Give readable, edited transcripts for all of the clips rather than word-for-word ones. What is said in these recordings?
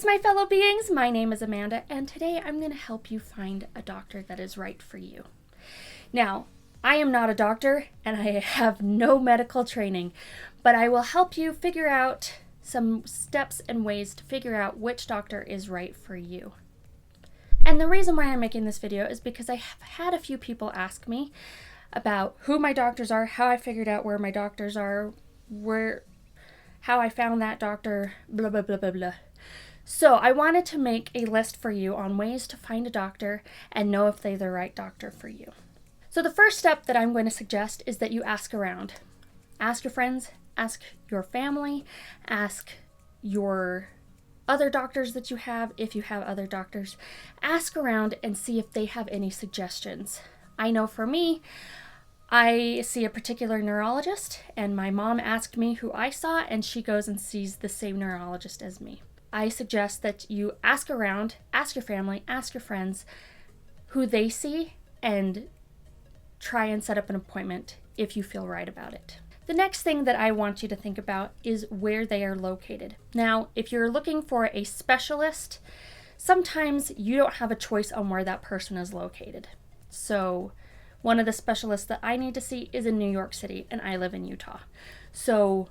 my fellow beings. My name is Amanda, and today I'm going to help you find a doctor that is right for you. Now, I am not a doctor, and I have no medical training, but I will help you figure out some steps and ways to figure out which doctor is right for you. And the reason why I'm making this video is because I have had a few people ask me about who my doctors are, how I figured out where my doctors are, how I found that doctor, blah, blah, blah, blah, blah. So I wanted to make a list for you on ways to find a doctor and know if they're the right doctor for you. So the first step that I'm going to suggest is that you ask around. Ask your friends, ask your family, ask your other doctors that you have, if you have other doctors. Ask around and see if they have any suggestions. I know for me, I see a particular neurologist, and my mom asked me who I saw, and she goes and sees the same neurologist as me. I suggest that you ask around, ask your family, ask your friends who they see, and try and set up an appointment if you feel right about it. The next thing that I want you to think about is where they are located. Now, if you're looking for a specialist, sometimes you don't have a choice on where that person is located. So one of the specialists that I need to see is in New York City, and I live in Utah. So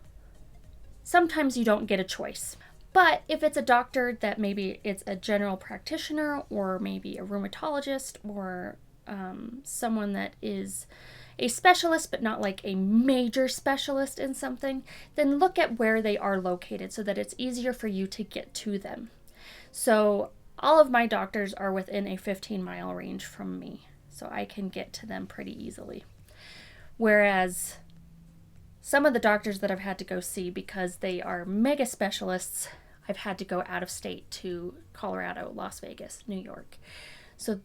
sometimes you don't get a choice. But if it's a doctor that maybe it's a general practitioner or maybe a rheumatologist or someone that is a specialist but not like a major specialist in something, then look at where they are located so that it's easier for you to get to them. So all of my doctors are within a 15-mile range from me, so I can get to them pretty easily. Whereas some of the doctors that I've had to go see, because they are mega specialists, I've had to go out of state to Colorado, Las Vegas, New York. So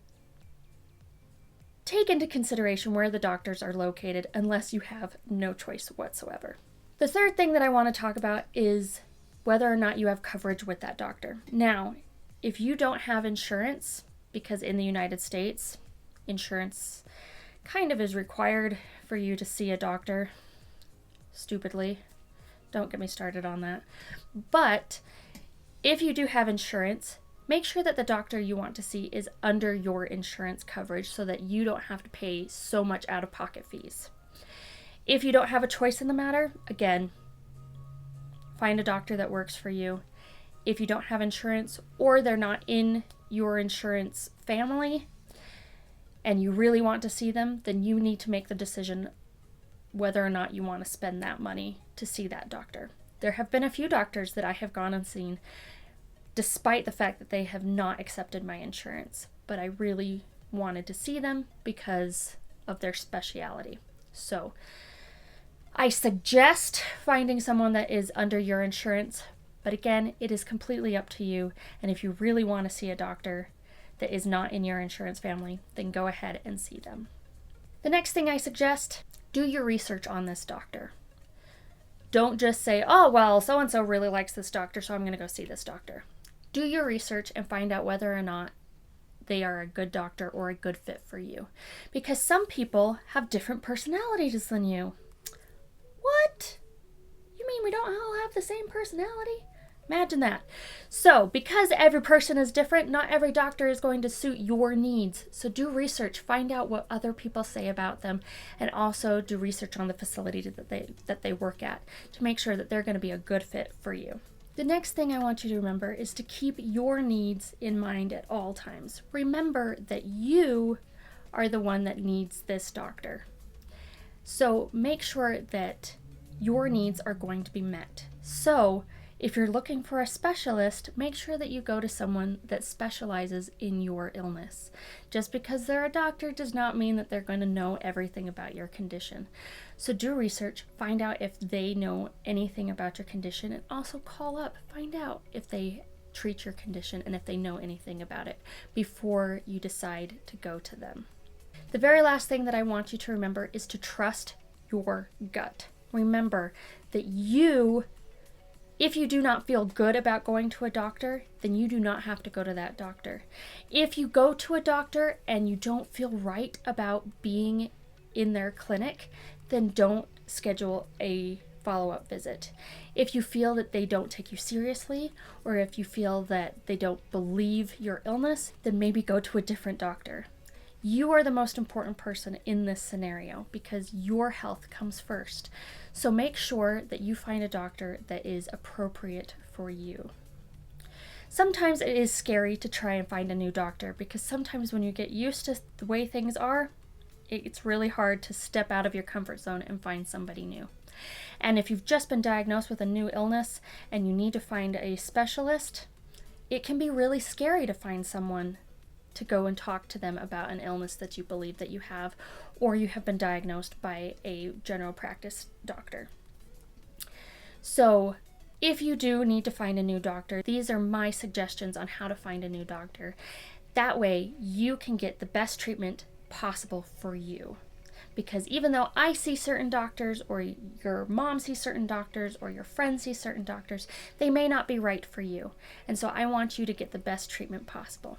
take into consideration where the doctors are located unless you have no choice whatsoever. The third thing that I want to talk about is whether or not you have coverage with that doctor. Now, if you don't have insurance, because in the United States, insurance kind of is required for you to see a doctor, stupidly. Don't get me started on that. But if you do have insurance, make sure that the doctor you want to see is under your insurance coverage so that you don't have to pay so much out-of-pocket fees. If you don't have a choice in the matter, again, find a doctor that works for you. If you don't have insurance or they're not in your insurance family and you really want to see them, then you need to make the decision whether or not you want to spend that money to see that doctor. There have been a few doctors that I have gone and seen despite the fact that they have not accepted my insurance, but I really wanted to see them because of their specialty. So I suggest finding someone that is under your insurance, but again, it is completely up to you. And if you really want to see a doctor that is not in your insurance family, then go ahead and see them. The next thing I suggest, do your research on this doctor. Don't just say, oh, well, so-and-so really likes this doctor, so I'm going to go see this doctor. Do your research and find out whether or not they are a good doctor or a good fit for you. Because some people have different personalities than you. What? You mean we don't all have the same personality? Imagine that. So, because every person is different, not every doctor is going to suit your needs. So do research, find out what other people say about them, and also do research on the facility that they work at to make sure that they're going to be a good fit for you. The next thing I want you to remember is to keep your needs in mind at all times. Remember that you are the one that needs this doctor. So make sure that your needs are going to be met. So if you're looking for a specialist, make sure that you go to someone that specializes in your illness. Just because they're a doctor does not mean that they're going to know everything about your condition. So do research, find out if they know anything about your condition, and also call up, find out if they treat your condition and if they know anything about it before you decide to go to them. The very last thing that I want you to remember is to trust your gut. Remember that if you do not feel good about going to a doctor, then you do not have to go to that doctor. If you go to a doctor and you don't feel right about being in their clinic, then don't schedule a follow-up visit. If you feel that they don't take you seriously, or if you feel that they don't believe your illness, then maybe go to a different doctor. You are the most important person in this scenario because your health comes first. So make sure that you find a doctor that is appropriate for you. Sometimes it is scary to try and find a new doctor because sometimes when you get used to the way things are, it's really hard to step out of your comfort zone and find somebody new. And if you've just been diagnosed with a new illness and you need to find a specialist, it can be really scary to find someone to go and talk to them about an illness that you believe that you have, or you have been diagnosed by a general practice doctor. So if you do need to find a new doctor, these are my suggestions on how to find a new doctor. That way you can get the best treatment possible for you. Because even though I see certain doctors, or your mom sees certain doctors, or your friends see certain doctors, they may not be right for you. And so I want you to get the best treatment possible.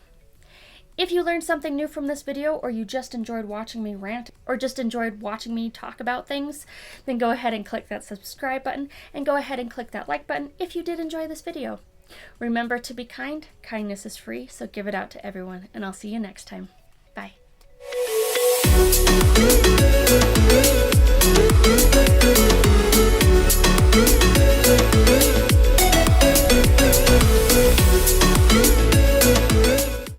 If you learned something new from this video, or you just enjoyed watching me rant, or just enjoyed watching me talk about things, then go ahead and click that subscribe button, and go ahead and click that like button if you did enjoy this video. Remember to be kind. Kindness is free, so give it out to everyone, and I'll see you next time. Bye.